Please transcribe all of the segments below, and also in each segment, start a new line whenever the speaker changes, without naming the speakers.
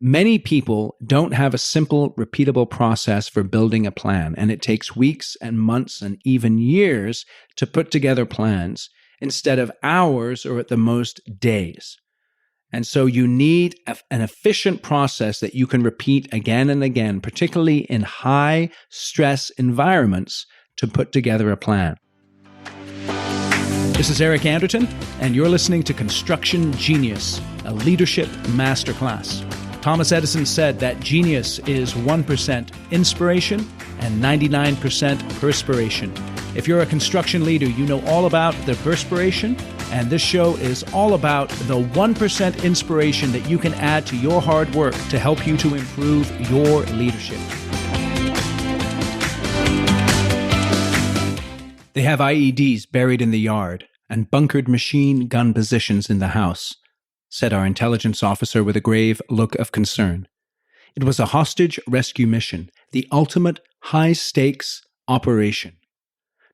Many people don't have a simple, repeatable process for building a plan, and it takes weeks and months and even years to put together plans instead of hours or at the most days. And so you need an efficient process that you can repeat again and again, particularly in high stress environments, to put together a plan. This is Eric Anderton, and you're listening to Construction Genius, a leadership masterclass. Thomas Edison said that genius is 1% inspiration and 99% perspiration. If you're a construction leader, you know all about the perspiration, and this show is all about the 1% inspiration that you can add to your hard work to help you to improve your leadership. They have IEDs buried in the yard and bunkered machine gun positions in the house, said our intelligence officer with a grave look of concern. It was a hostage rescue mission, the ultimate high-stakes operation.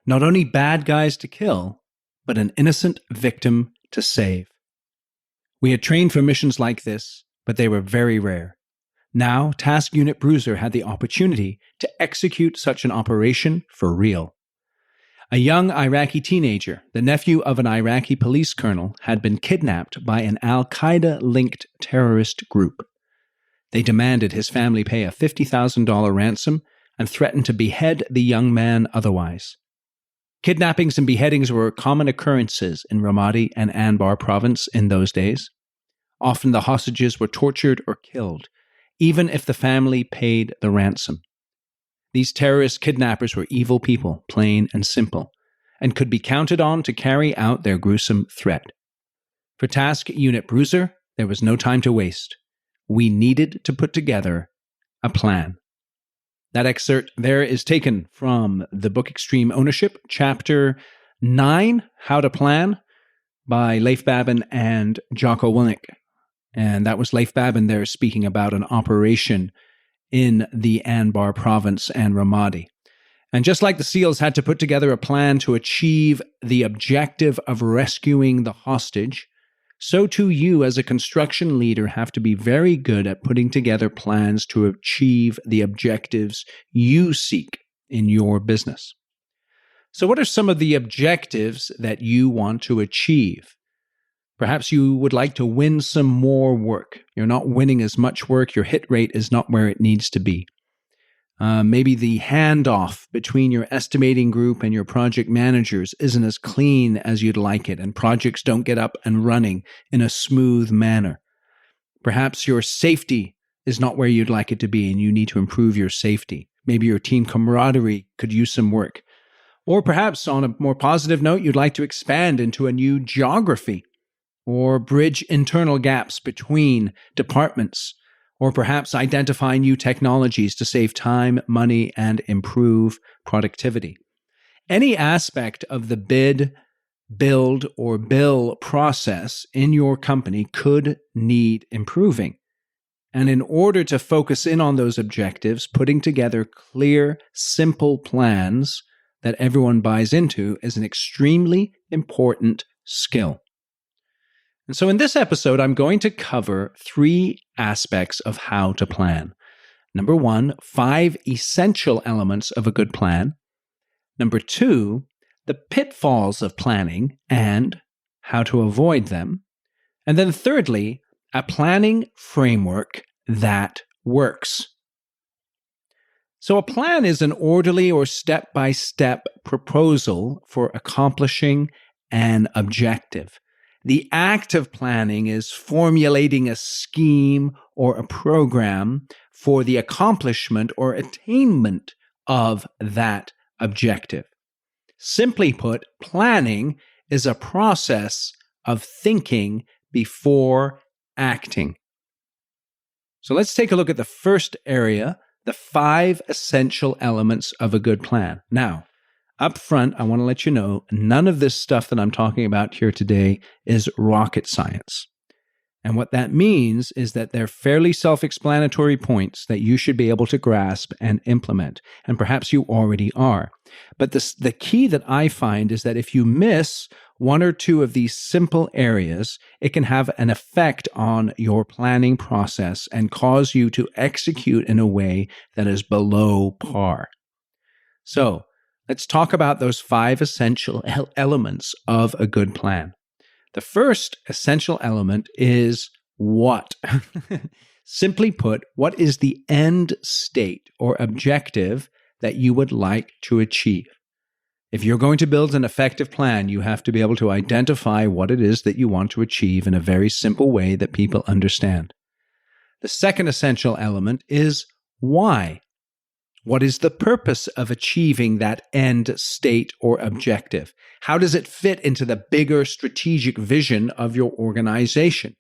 Not only bad guys to kill, but an innocent victim to save. We had trained for missions like this, but they were very rare. Now, Task Unit Bruiser had the opportunity to execute such an operation for real. A young Iraqi teenager, the nephew of an Iraqi police colonel, had been kidnapped by an al-Qaeda-linked terrorist group. They demanded his family pay a $50,000 ransom and threatened to behead the young man otherwise. Kidnappings and beheadings were common occurrences in Ramadi and Anbar province in those days. Often the hostages were tortured or killed, even if the family paid the ransom. These terrorist kidnappers were evil people, plain and simple, and could be counted on to carry out their gruesome threat. For Task Unit Bruiser, there was no time to waste. We needed to put together a plan. That excerpt there is taken from the book Extreme Ownership, Chapter 9, How to Plan, by Leif Babin and Jocko Willink. And that was Leif Babin there speaking about an operation in the Anbar province and Ramadi. And just like the SEALs had to put together a plan to achieve the objective of rescuing the hostage, so too you as a construction leader have to be very good at putting together plans to achieve the objectives you seek in your business. So what are some of the objectives that you want to achieve? Perhaps you would like to win some more work. You're not winning as much work. Your hit rate is not where it needs to be. Maybe the handoff between your estimating group and your project managers isn't as clean as you'd like it, and projects don't get up and running in a smooth manner. Perhaps your safety is not where you'd like it to be, and you need to improve your safety. Maybe your team camaraderie could use some work. Or perhaps on a more positive note, you'd like to expand into a new geography, or bridge internal gaps between departments, or perhaps identify new technologies to save time, money, and improve productivity. Any aspect of the bid, build, or bill process in your company could need improving. And in order to focus in on those objectives, putting together clear, simple plans that everyone buys into is an extremely important skill. And so in this episode, I'm going to cover 3 aspects of how to plan. Number 1, 5 essential elements of a good plan. Number 2, the pitfalls of planning and how to avoid them. And then thirdly, a planning framework that works. So a plan is an orderly or step-by-step proposal for accomplishing an objective. The act of planning is formulating a scheme or a program for the accomplishment or attainment of that objective. Simply put, planning is a process of thinking before acting. So let's take a look at the first area, the 5 essential elements of a good plan. Now, up front, I want to let you know, none of this stuff that I'm talking about here today is rocket science. And what that means is that they're fairly self-explanatory points that you should be able to grasp and implement. And perhaps you already are. But the key that I find is that if you miss one or two of these simple areas, it can have an effect on your planning process and cause you to execute in a way that is below par. So let's talk about those 5 essential elements of a good plan. The first essential element is what? Simply put, what is the end state or objective that you would like to achieve? If you're going to build an effective plan, you have to be able to identify what it is that you want to achieve in a very simple way that people understand. The second essential element is why. What is the purpose of achieving that end state or objective? How does it fit into the bigger strategic vision of your organization?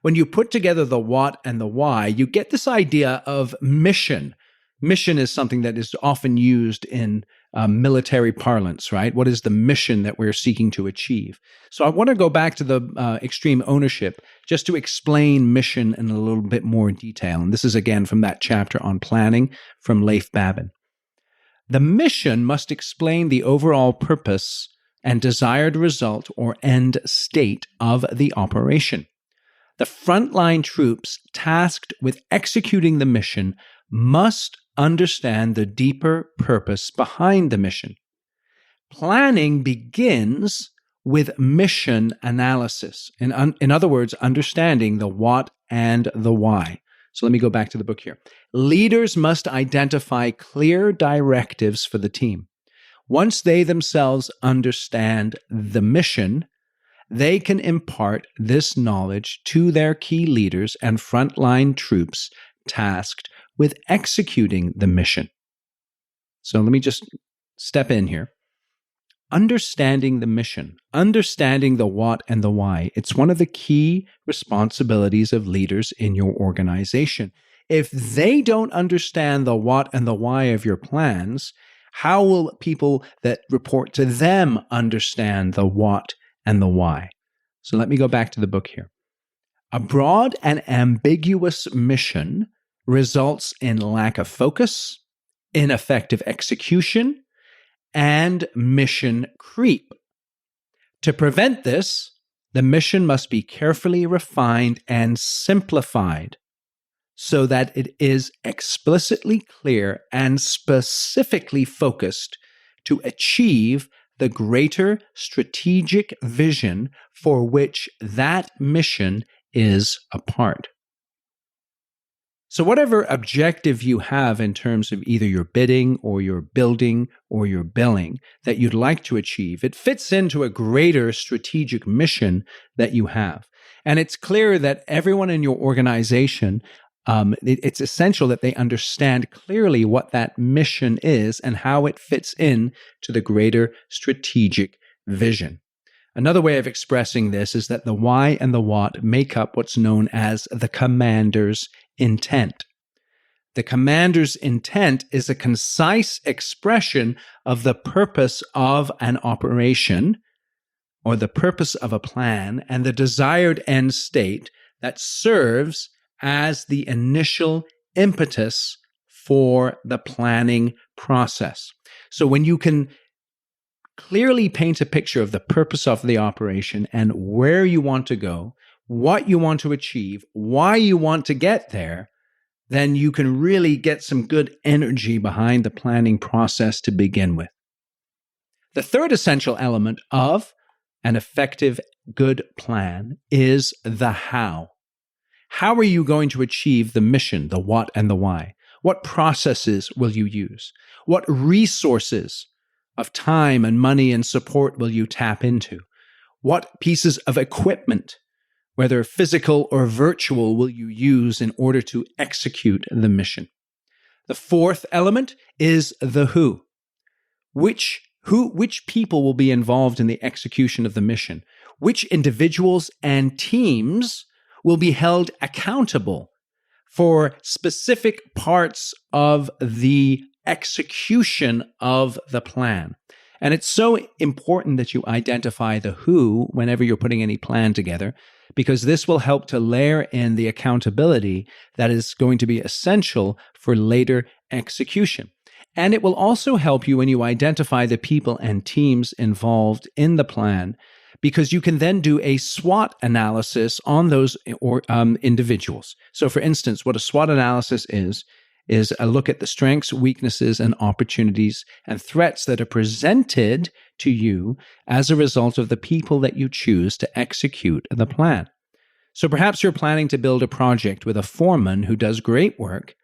When you put together the what and the why, you get this idea of mission. Mission is something that is often used in military parlance, right? What is the mission that we're seeking to achieve? So I want to go back to the extreme ownership just to explain mission in a little bit more detail. And this is again from that chapter on planning from Leif Babin. The mission must explain the overall purpose and desired result or end state of the operation. The frontline troops tasked with executing the mission must understand the deeper purpose behind the mission. Planning begins with mission analysis. In other words, understanding the what and the why. So let me go back to the book here. Leaders must identify clear directives for the team. Once they themselves understand the mission, they can impart this knowledge to their key leaders and frontline troops tasked with executing the mission. So let me just step in here. Understanding the mission, understanding the what and the why, it's one of the key responsibilities of leaders in your organization. If they don't understand the what and the why of your plans, how will people that report to them understand the what and the why? So let me go back to the book here. A broad and ambiguous mission results in lack of focus, ineffective execution, and mission creep. To prevent this, the mission must be carefully refined and simplified so that it is explicitly clear and specifically focused to achieve the greater strategic vision for which that mission is a part. So whatever objective you have in terms of either your bidding or your building or your billing that you'd like to achieve, it fits into a greater strategic mission that you have. And it's clear that everyone in your organization, it's essential that they understand clearly what that mission is and how it fits in to the greater strategic vision. Another way of expressing this is that the why and the what make up what's known as the commander's intent. The commander's intent is a concise expression of the purpose of an operation or the purpose of a plan and the desired end state that serves as the initial impetus for the planning process. So when you can clearly paint a picture of the purpose of the operation and where you want to go, what you want to achieve, why you want to get there, then you can really get some good energy behind the planning process to begin with. The third essential element of an effective, good plan is the how. How are you going to achieve the mission, the what and the why? What processes will you use? What resources of time and money and support will you tap into? What pieces of equipment, whether physical or virtual, will you use in order to execute the mission? The fourth element is the who. Which people will be involved in the execution of the mission? Which individuals and teams will be held accountable for specific parts of the execution of the plan? And it's so important that you identify the who whenever you're putting any plan together, because this will help to layer in the accountability that is going to be essential for later execution. And it will also help you when you identify the people and teams involved in the plan, because you can then do a SWOT analysis on those individuals. So for instance, what a SWOT analysis is a look at the strengths, weaknesses, and opportunities and threats that are presented to you as a result of the people that you choose to execute the plan. So perhaps you're planning to build a project with a foreman who does great work,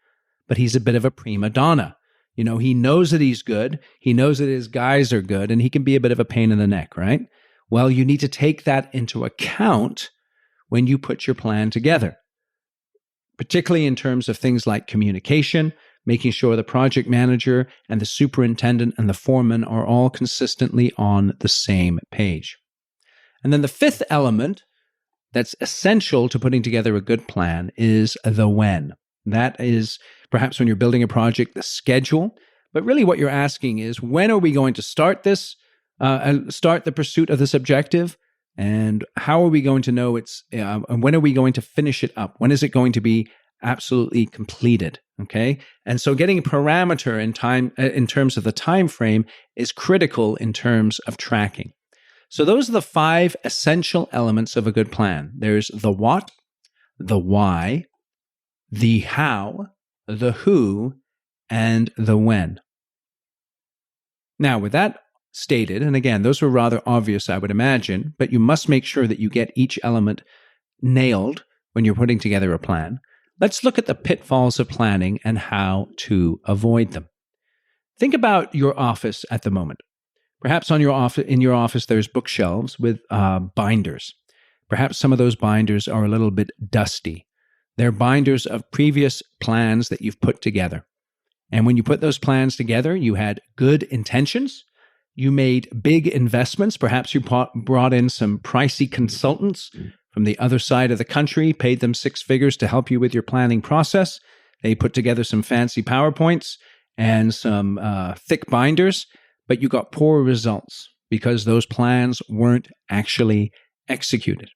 but he's a bit of a prima donna. You know, he knows that he's good, he knows that his guys are good, and he can be a bit of a pain in the neck, right? Well, you need to take that into account when you put your plan together, particularly in terms of things like communication, making sure the project manager and the superintendent and the foreman are all consistently on the same page. And then the fifth element that's essential to putting together a good plan is the when. That is perhaps when you're building a project, the schedule. But really what you're asking is, when are we going to start this, start the pursuit of this objective? And how are we going to know and when are we going to finish it up? When is it going to be absolutely completed? Okay. And so getting a parameter in time, in terms of the time frame, is critical in terms of tracking. So those are the 5 essential elements of a good plan. There's the what, the why, the how, the who, and the when. Now, with that stated, and again, those were rather obvious, I would imagine, but you must make sure that you get each element nailed when you're putting together a plan. Let's look at the pitfalls of planning and how to avoid them. Think about your office at the moment. Perhaps in your office, there's bookshelves with binders. Perhaps some of those binders are a little bit dusty. They're binders of previous plans that you've put together. And when you put those plans together, you had good intentions. You made big investments. Perhaps you brought in some pricey consultants from the other side of the country, paid them 6 figures to help you with your planning process. They put together some fancy PowerPoints and some thick binders, but you got poor results because those plans weren't actually executed.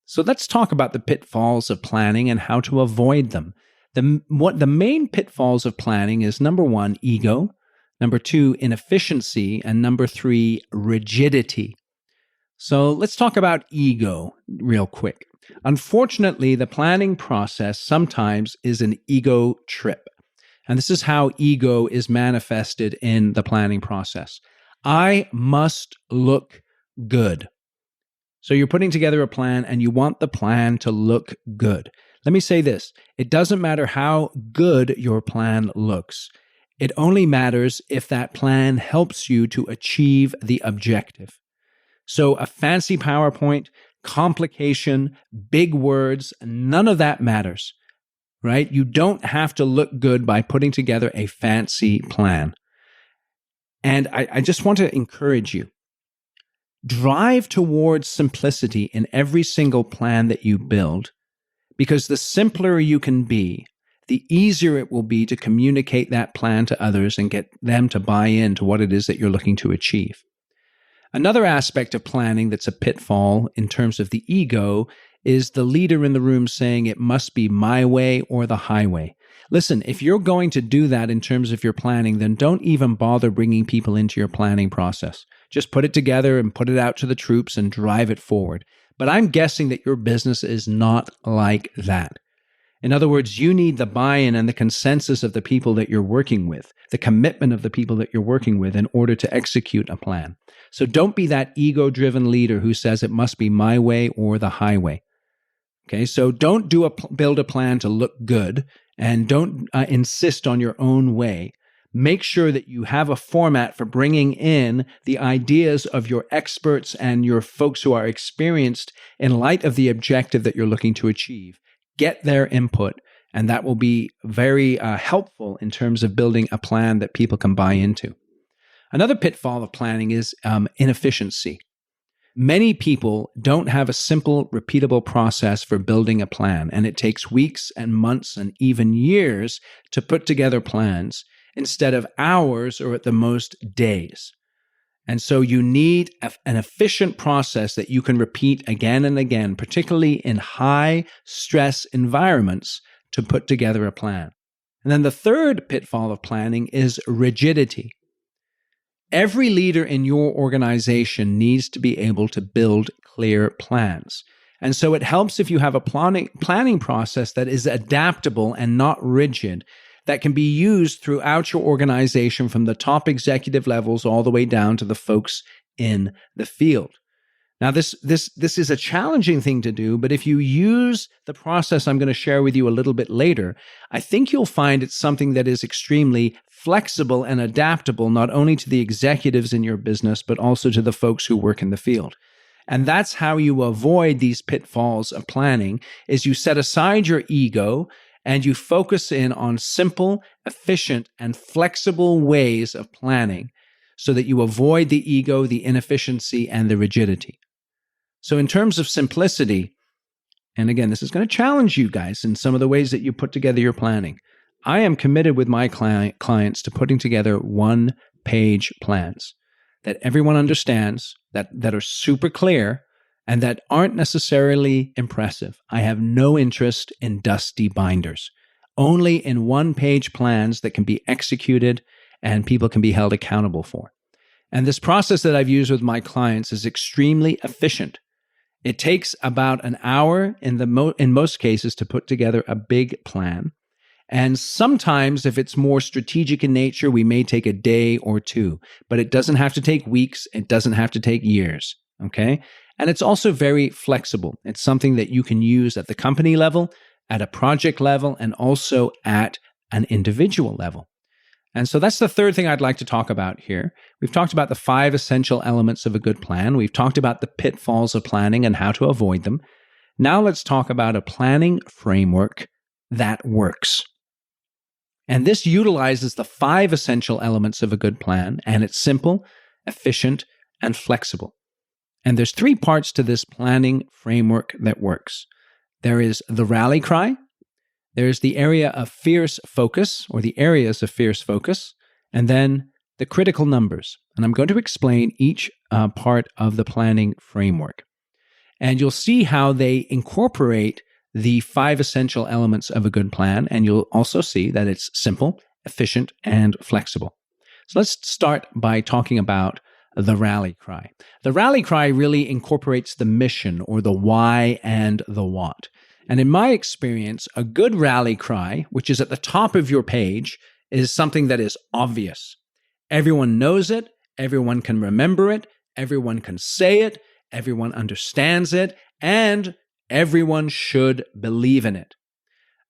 So let's talk about the pitfalls of planning and how to avoid them. The main pitfalls of planning is, number 1, ego, number 2, inefficiency, and number 3, rigidity. So let's talk about ego real quick. Unfortunately, the planning process sometimes is an ego trip. And this is how ego is manifested in the planning process. I must look good. So you're putting together a plan and you want the plan to look good. Let me say this. It doesn't matter how good your plan looks. It only matters if that plan helps you to achieve the objective. So a fancy PowerPoint, complication, big words, none of that matters, right? You don't have to look good by putting together a fancy plan. And I just want to encourage you. Drive towards simplicity in every single plan that you build, because the simpler you can be, the easier it will be to communicate that plan to others and get them to buy into what it is that you're looking to achieve. Another aspect of planning that's a pitfall in terms of the ego is the leader in the room saying it must be my way or the highway. Listen, if you're going to do that in terms of your planning, then don't even bother bringing people into your planning process. Just put it together and put it out to the troops and drive it forward. But I'm guessing that your business is not like that. In other words, you need the buy-in and the consensus of the people that you're working with, the commitment of the people that you're working with in order to execute a plan. So don't be that ego-driven leader who says it must be my way or the highway. Okay, so don't build a plan to look good, and don't insist on your own way. Make sure that you have a format for bringing in the ideas of your experts and your folks who are experienced in light of the objective that you're looking to achieve. Get their input, and that will be very helpful in terms of building a plan that people can buy into. Another pitfall of planning is inefficiency. Many people don't have a simple, repeatable process for building a plan, and it takes weeks and months and even years to put together plans instead of hours or at the most days. And so you need an efficient process that you can repeat again and again, particularly in high stress environments, to put together a plan. And then the third pitfall of planning is rigidity. Every leader in your organization needs to be able to build clear plans. And so it helps if you have a planning process that is adaptable and not rigid, that can be used throughout your organization from the top executive levels all the way down to the folks in the field. Now, this is a challenging thing to do, but if you use the process I'm going to share with you a little bit later, I think you'll find it's something that is extremely flexible and adaptable, not only to the executives in your business, but also to the folks who work in the field. And that's how you avoid these pitfalls of planning, is you set aside your ego and you focus in on simple, efficient, and flexible ways of planning so that you avoid the ego, the inefficiency, and the rigidity. So in terms of simplicity, and again, this is going to challenge you guys in some of the ways that you put together your planning. I am committed with my clients to putting together one-page plans that everyone understands, that are super clear, and that aren't necessarily impressive. I have no interest in dusty binders, only in one-page plans that can be executed and people can be held accountable for. And this process that I've used with my clients is extremely efficient. It takes about an hour in most cases to put together a big plan. And sometimes, if it's more strategic in nature, we may take a day or two, but it doesn't have to take weeks. It doesn't have to take years. Okay. And it's also very flexible. It's something that you can use at the company level, at a project level, and also at an individual level. And so that's the third thing I'd like to talk about here. We've talked about the 5 essential elements of a good plan. We've talked about the pitfalls of planning and how to avoid them. Now let's talk about a planning framework that works. And this utilizes the 5 essential elements of a good plan, and it's simple, efficient, and flexible. And there's 3 parts to this planning framework that works. There is the rally cry, there's the area of fierce focus, or the areas of fierce focus, and then the critical numbers. And I'm going to explain each part of the planning framework. And you'll see how they incorporate the 5 essential elements of a good plan, and you'll also see that it's simple, efficient, and flexible. So let's start by talking about the rally cry. The rally cry really incorporates the mission, or the why and the what. And in my experience, a good rally cry, which is at the top of your page, is something that is obvious. Everyone knows it, everyone can remember it, everyone can say it, everyone understands it, and everyone should believe in it.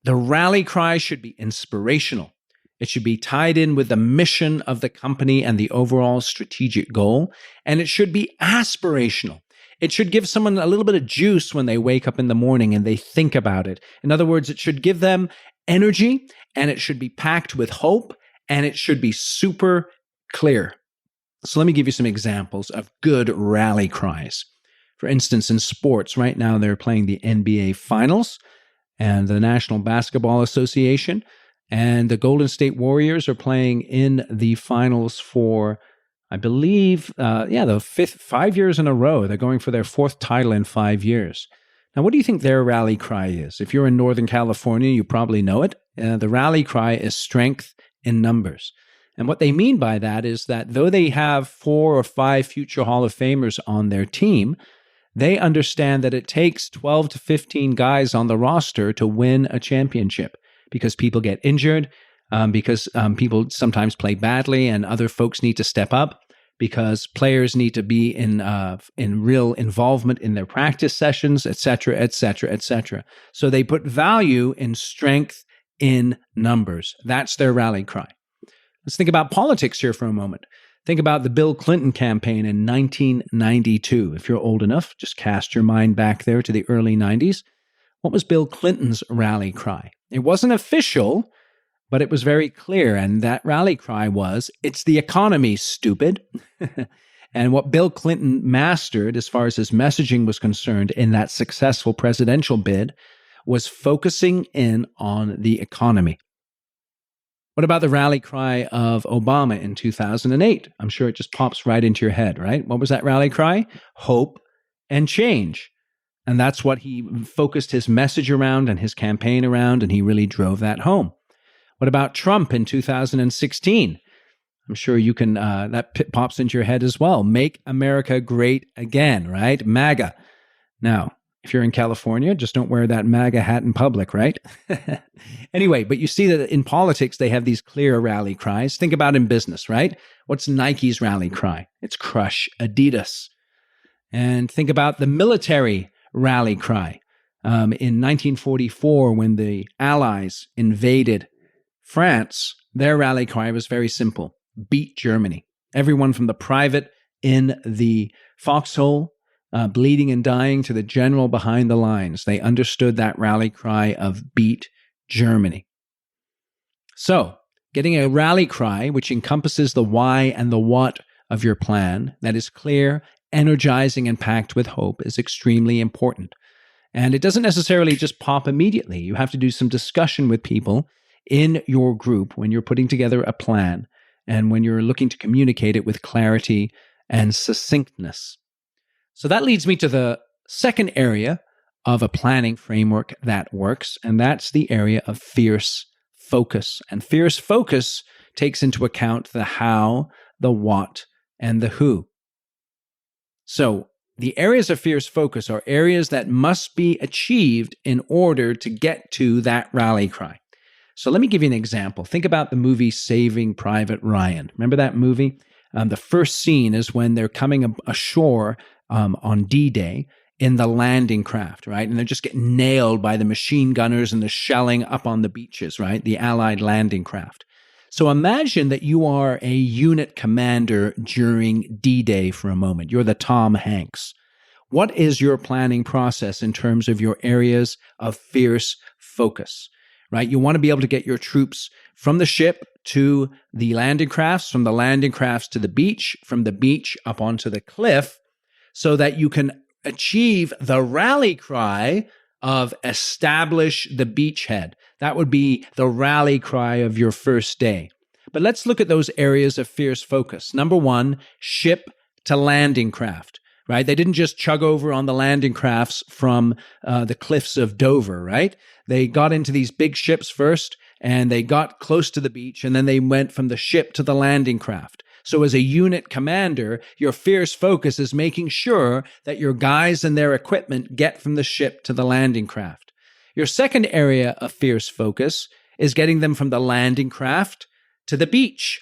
The rally cry should be inspirational. It should be tied in with the mission of the company and the overall strategic goal. And it should be aspirational. It should give someone a little bit of juice when they wake up in the morning and they think about it. In other words, it should give them energy, and it should be packed with hope, and it should be super clear. So let me give you some examples of good rally cries. For instance, in sports, right now they're playing the NBA Finals and the National Basketball Association, and the Golden State Warriors are playing in the finals for, I believe, the 5 years in a row. They're going for their 4th title in 5 years. Now, what do you think their rally cry is? If you're in Northern California, you probably know it. The rally cry is strength in numbers. And what they mean by that is that though they have 4 or 5 future Hall of Famers on their team, they understand that it takes 12 to 15 guys on the roster to win a championship, because people get injured, because people sometimes play badly, and other folks need to step up, because players need to be in real involvement in their practice sessions, et cetera, et cetera, et cetera. So they put value in strength in numbers. That's their rally cry. Let's think about politics here for a moment. Think about the Bill Clinton campaign in 1992. If you're old enough, just cast your mind back there to the early 90s. What was Bill Clinton's rally cry? It wasn't official, but it was very clear. And that rally cry was, "It's the economy, stupid." And what Bill Clinton mastered, as far as his messaging was concerned in that successful presidential bid, was focusing in on the economy. What about the rally cry of Obama in 2008? I'm sure it just pops right into your head, right? What was that rally cry? Hope and change. And that's what he focused his message around and his campaign around, and he really drove that home. What about Trump in 2016? I'm sure you can, that pops into your head as well. Make America great again, right? MAGA. Now, if you're in California, just don't wear that MAGA hat in public, right? Anyway, but you see that in politics, they have these clear rally cries. Think about in business, right? What's Nike's rally cry? It's crush Adidas. And think about the military rally cry. In 1944, when the Allies invaded France, their rally cry was very simple. Beat Germany. Everyone from the private in the foxhole, bleeding and dying, to the general behind the lines. They understood that rally cry of beat Germany. So, getting a rally cry which encompasses the why and the what of your plan, that is clear, energizing, and packed with hope, is extremely important. And it doesn't necessarily just pop immediately. You have to do some discussion with people in your group when you're putting together a plan and when you're looking to communicate it with clarity and succinctness. So that leads me to the second area of a planning framework that works, and that's the area of fierce focus. And fierce focus takes into account the how, the what, and the who. So the areas of fierce focus are areas that must be achieved in order to get to that rally cry. So let me give you an example. Think about the movie Saving Private Ryan. Remember that movie? The first scene is when they're coming ashore on D-Day in the landing craft, right? And they're just getting nailed by the machine gunners and the shelling up on the beaches, right? The Allied landing craft. So imagine that you are a unit commander during D-Day for a moment. You're the Tom Hanks. What is your planning process in terms of your areas of fierce focus, right? You want to be able to get your troops from the ship to the landing crafts, from the landing crafts to the beach, from the beach up onto the cliff, so that you can achieve the rally cry of establish the beachhead. That would be the rally cry of your first day. But let's look at those areas of fierce focus. Number one, ship to landing craft, right? They didn't just chug over on the landing crafts from the cliffs of Dover, right? They got into these big ships first, and they got close to the beach, and then they went from the ship to the landing craft. So as a unit commander, your fierce focus is making sure that your guys and their equipment get from the ship to the landing craft. Your second area of fierce focus is getting them from the landing craft to the beach.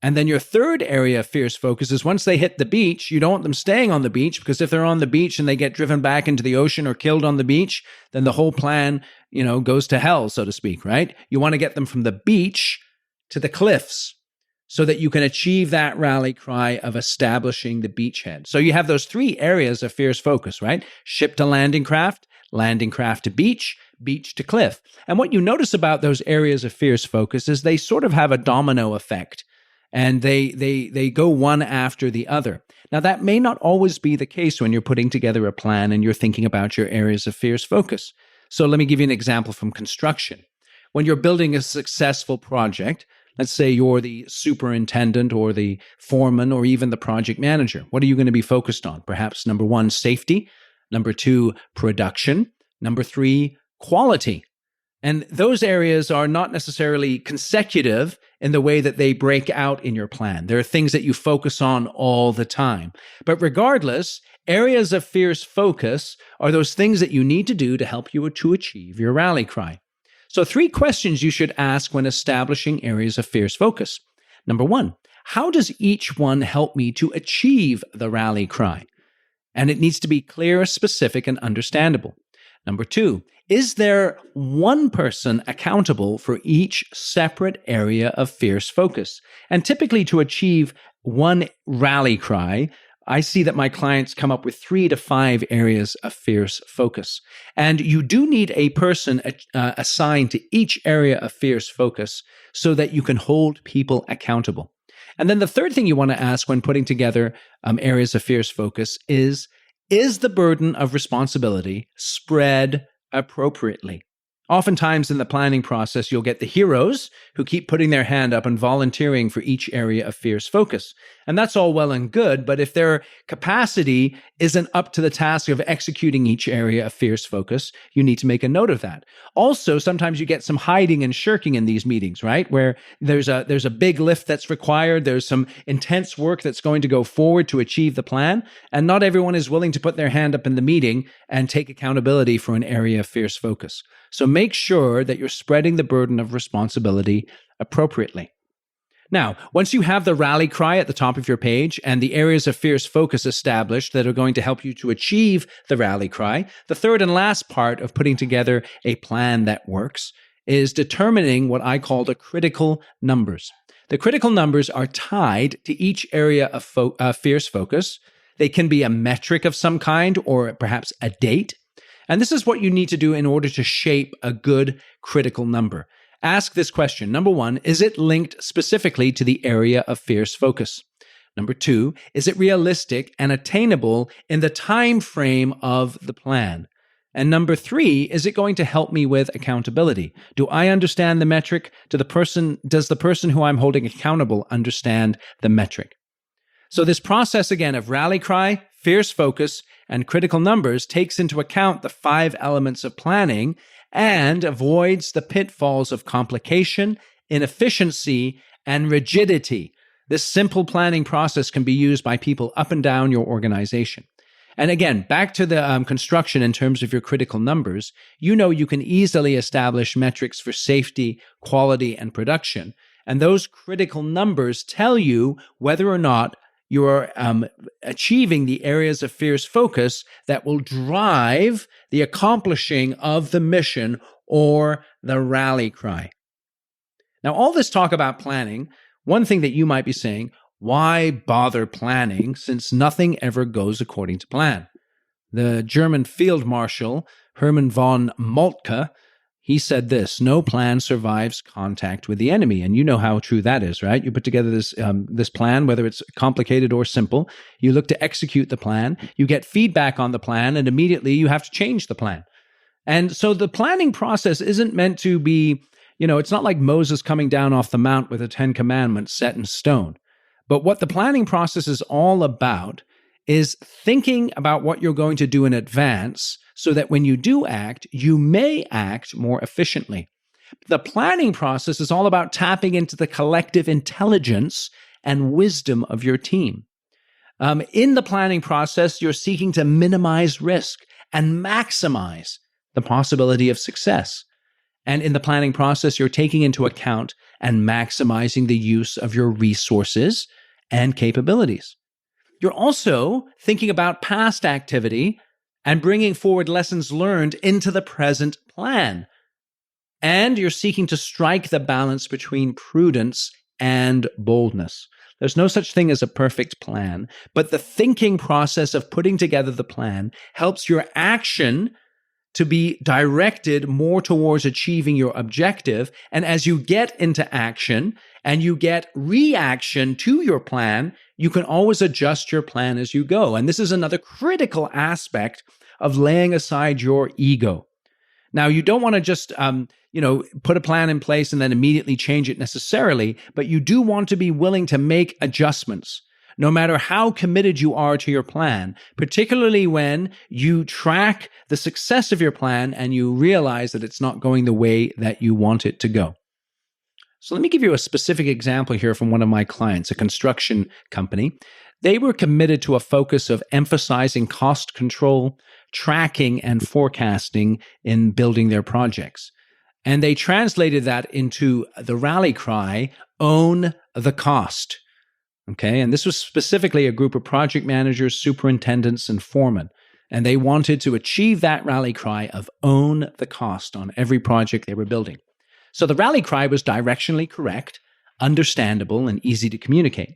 And then your third area of fierce focus is once they hit the beach, you don't want them staying on the beach, because if they're on the beach and they get driven back into the ocean or killed on the beach, then the whole plan, goes to hell, so to speak, right? You want to get them from the beach to the cliffs so that you can achieve that rally cry of establishing the beachhead. So you have those three areas of fierce focus, right? Ship to landing craft to beach, beach to cliff. And what you notice about those areas of fierce focus is they sort of have a domino effect, and they go one after the other. Now, that may not always be the case when you're putting together a plan and you're thinking about your areas of fierce focus. So let me give you an example from construction. When you're building a successful project, let's say you're the superintendent or the foreman or even the project manager. What are you going to be focused on? Perhaps number one, safety. Number two, production. Number three, quality. And those areas are not necessarily consecutive in the way that they break out in your plan. There are things that you focus on all the time. But regardless, areas of fierce focus are those things that you need to do to help you to achieve your rally cry. So 3 questions you should ask when establishing areas of fierce focus. Number 1, how does each one help me to achieve the rally cry? And it needs to be clear, specific, and understandable. Number 2, is there one person accountable for each separate area of fierce focus? And typically to achieve one rally cry, I see that my clients come up with 3 to 5 areas of fierce focus. And you do need a person assigned to each area of fierce focus so that you can hold people accountable. And then the third thing you want to ask when putting together areas of fierce focus is the burden of responsibility spread appropriately? Oftentimes in the planning process, you'll get the heroes who keep putting their hand up and volunteering for each area of fierce focus. And that's all well and good, but if their capacity isn't up to the task of executing each area of fierce focus, you need to make a note of that. Also, sometimes you get some hiding and shirking in these meetings, right? Where there's a big lift that's required, there's some intense work that's going to go forward to achieve the plan, and not everyone is willing to put their hand up in the meeting and take accountability for an area of fierce focus. So make sure that you're spreading the burden of responsibility appropriately. Now, once you have the rally cry at the top of your page and the areas of fierce focus established that are going to help you to achieve the rally cry, the third and last part of putting together a plan that works is determining what I call the critical numbers. The critical numbers are tied to each area of fierce focus. They can be a metric of some kind or perhaps a date. And this is what you need to do in order to shape a good critical number. Ask this question. Number one, is it linked specifically to the area of fierce focus? Number two, is it realistic and attainable in the time frame of the plan? And number three, is it going to help me with accountability? Do I understand the metric? Does the person who I'm holding accountable understand the metric? So this process, again, of rally cry, fierce focus, and critical numbers takes into account the 5 elements of planning and avoids the pitfalls of complication, inefficiency, and rigidity. This simple planning process can be used by people up and down your organization. And again, back to the construction in terms of your critical numbers, you know you can easily establish metrics for safety, quality, and production. And those critical numbers tell you whether or not you're achieving the areas of fierce focus that will drive the accomplishing of the mission or the rally cry. Now, all this talk about planning, one thing that you might be saying, why bother planning since nothing ever goes according to plan? The German Field Marshal Hermann von Moltke, he said this: no plan survives contact with the enemy. And you know how true that is, right? You put together this plan, whether it's complicated or simple. You look to execute the plan. You get feedback on the plan, and immediately you have to change the plan. And so the planning process isn't meant to be, it's not like Moses coming down off the mount with the 10 Commandments set in stone. But what the planning process is all about is thinking about what you're going to do in advance so that when you do act, you may act more efficiently. The planning process is all about tapping into the collective intelligence and wisdom of your team. In the planning process, you're seeking to minimize risk and maximize the possibility of success. And in the planning process, you're taking into account and maximizing the use of your resources and capabilities. You're also thinking about past activity and bringing forward lessons learned into the present plan. And you're seeking to strike the balance between prudence and boldness. There's no such thing as a perfect plan, but the thinking process of putting together the plan helps your action to be directed more towards achieving your objective. And as you get into action and you get reaction to your plan, you can always adjust your plan as you go. And this is another critical aspect of laying aside your ego. Now, you don't want to just, put a plan in place and then immediately change it necessarily, but you do want to be willing to make adjustments, no matter how committed you are to your plan, particularly when you track the success of your plan and you realize that it's not going the way that you want it to go. So let me give you a specific example here from one of my clients, a construction company. They were committed to a focus of emphasizing cost control, tracking, and forecasting in building their projects. And they translated that into the rally cry, own the cost. Okay, and this was specifically a group of project managers, superintendents, and foremen. And they wanted to achieve that rally cry of own the cost on every project they were building. So the rally cry was directionally correct, understandable, and easy to communicate.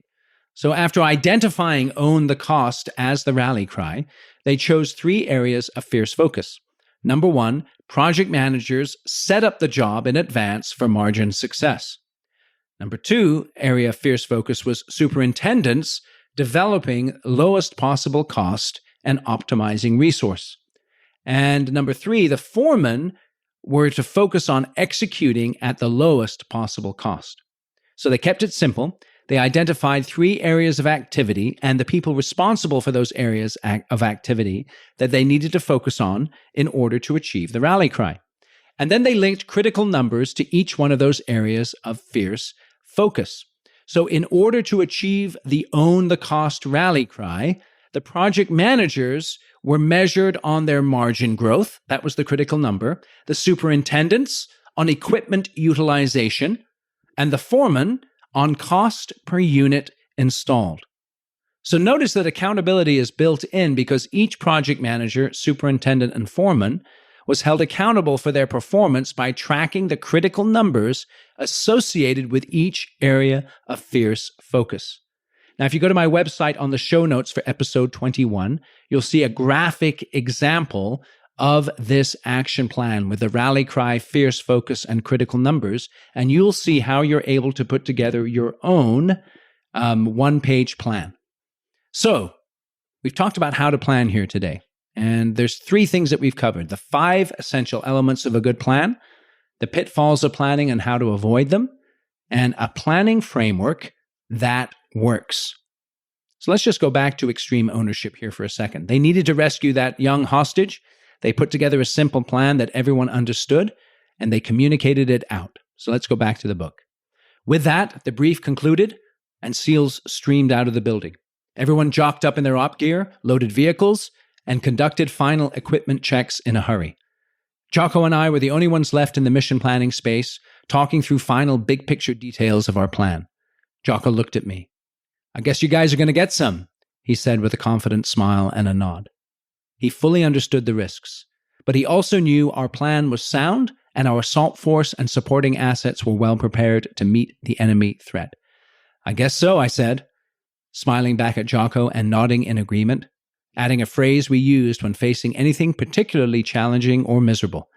So after identifying own the cost as the rally cry, they chose 3 areas of fierce focus. Number 1, project managers set up the job in advance for margin success. Number 2, area of fierce focus was superintendents developing lowest possible cost and optimizing resource. And number 3, the foreman were to focus on executing at the lowest possible cost. So they kept it simple. They identified 3 areas of activity and the people responsible for those areas of activity that they needed to focus on in order to achieve the rally cry. And then they linked critical numbers to each one of those areas of fierce focus. So in order to achieve the own the cost rally cry, the project managers were measured on their margin growth. That was the critical number. The superintendents on equipment utilization, and the foreman on cost per unit installed. So notice that accountability is built in because each project manager, superintendent, and foreman was held accountable for their performance by tracking the critical numbers associated with each area of fierce focus. Now, if you go to my website on the show notes for episode 21, you'll see a graphic example of this action plan with the rally cry, fierce focus, and critical numbers, and you'll see how you're able to put together your own one-page plan. So, we've talked about how to plan here today, and there's 3 things that we've covered: the 5 essential elements of a good plan, the pitfalls of planning and how to avoid them, and a planning framework that works. So let's just go back to extreme ownership here for a second. They needed to rescue that young hostage. They put together a simple plan that everyone understood, and they communicated it out. So let's go back to the book. With that, the brief concluded, and SEALs streamed out of the building. Everyone jocked up in their op gear, loaded vehicles, and conducted final equipment checks in a hurry. Jocko and I were the only ones left in the mission planning space, talking through final big picture details of our plan. Jocko looked at me. "I guess you guys are going to get some," he said with a confident smile and a nod. He fully understood the risks, but he also knew our plan was sound and our assault force and supporting assets were well prepared to meet the enemy threat. "I guess so," I said, smiling back at Jocko and nodding in agreement, adding a phrase we used when facing anything particularly challenging or miserable: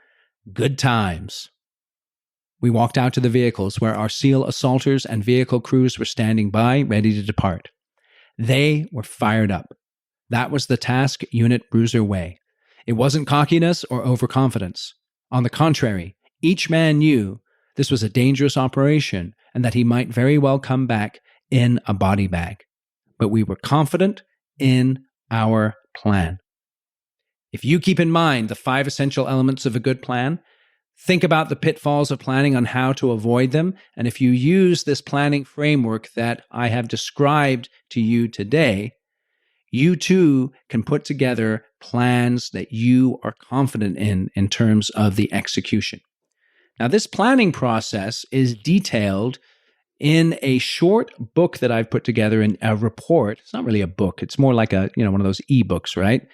"Good times." We walked out to the vehicles where our SEAL assaulters and vehicle crews were standing by, ready to depart. They were fired up. That was the task unit bruiser way. It wasn't cockiness or overconfidence. On the contrary, each man knew this was a dangerous operation and that he might very well come back in a body bag. But we were confident in our plan. If you keep in mind the 5 essential elements of a good plan, think about the pitfalls of planning on how to avoid them, and if you use this planning framework that I have described to you today, you too can put together plans that you are confident in terms of the execution. Now, this planning process is detailed in a short book that I've put together in a report. It's not really a book. It's more like one of those ebooks, right?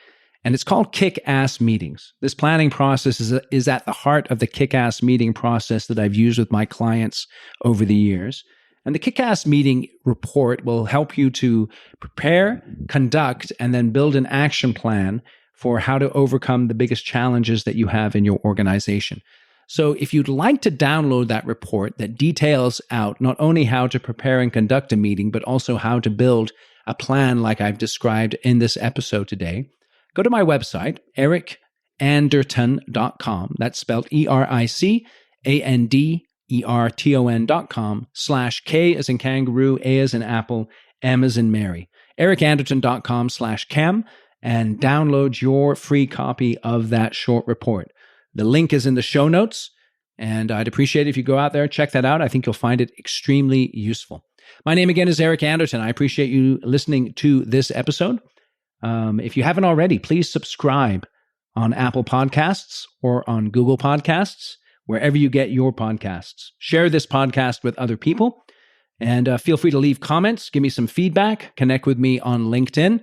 And it's called Kick-Ass Meetings. This planning process is at the heart of the Kick-Ass Meeting process that I've used with my clients over the years. And the Kick-Ass Meeting report will help you to prepare, conduct, and then build an action plan for how to overcome the biggest challenges that you have in your organization. So if you'd like to download that report that details out not only how to prepare and conduct a meeting, but also how to build a plan like I've described in this episode today, go to my website, ericanderton.com. That's spelled ERICANDERTON.com/K as in kangaroo, A as in apple, M as in Mary. ericanderton.com/cam and download your free copy of that short report. The link is in the show notes, and I'd appreciate it if you go out there and check that out. I think you'll find it extremely useful. My name again is Eric Anderton. I appreciate you listening to this episode. If you haven't already, please subscribe on Apple Podcasts or on Google Podcasts, wherever you get your podcasts. Share this podcast with other people, and feel free to leave comments, give me some feedback, connect with me on LinkedIn.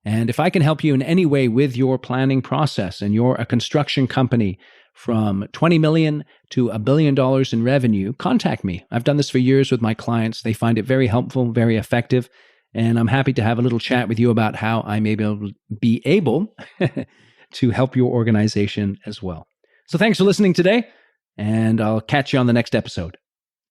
And if I can help you in any way with your planning process and you're a construction company from $20 million to $1 billion in revenue, contact me. I've done this for years with my clients. They find it very helpful, very effective. And I'm happy to have a little chat with you about how I may be able to help your organization as well. So thanks for listening today, and I'll catch you on the next episode.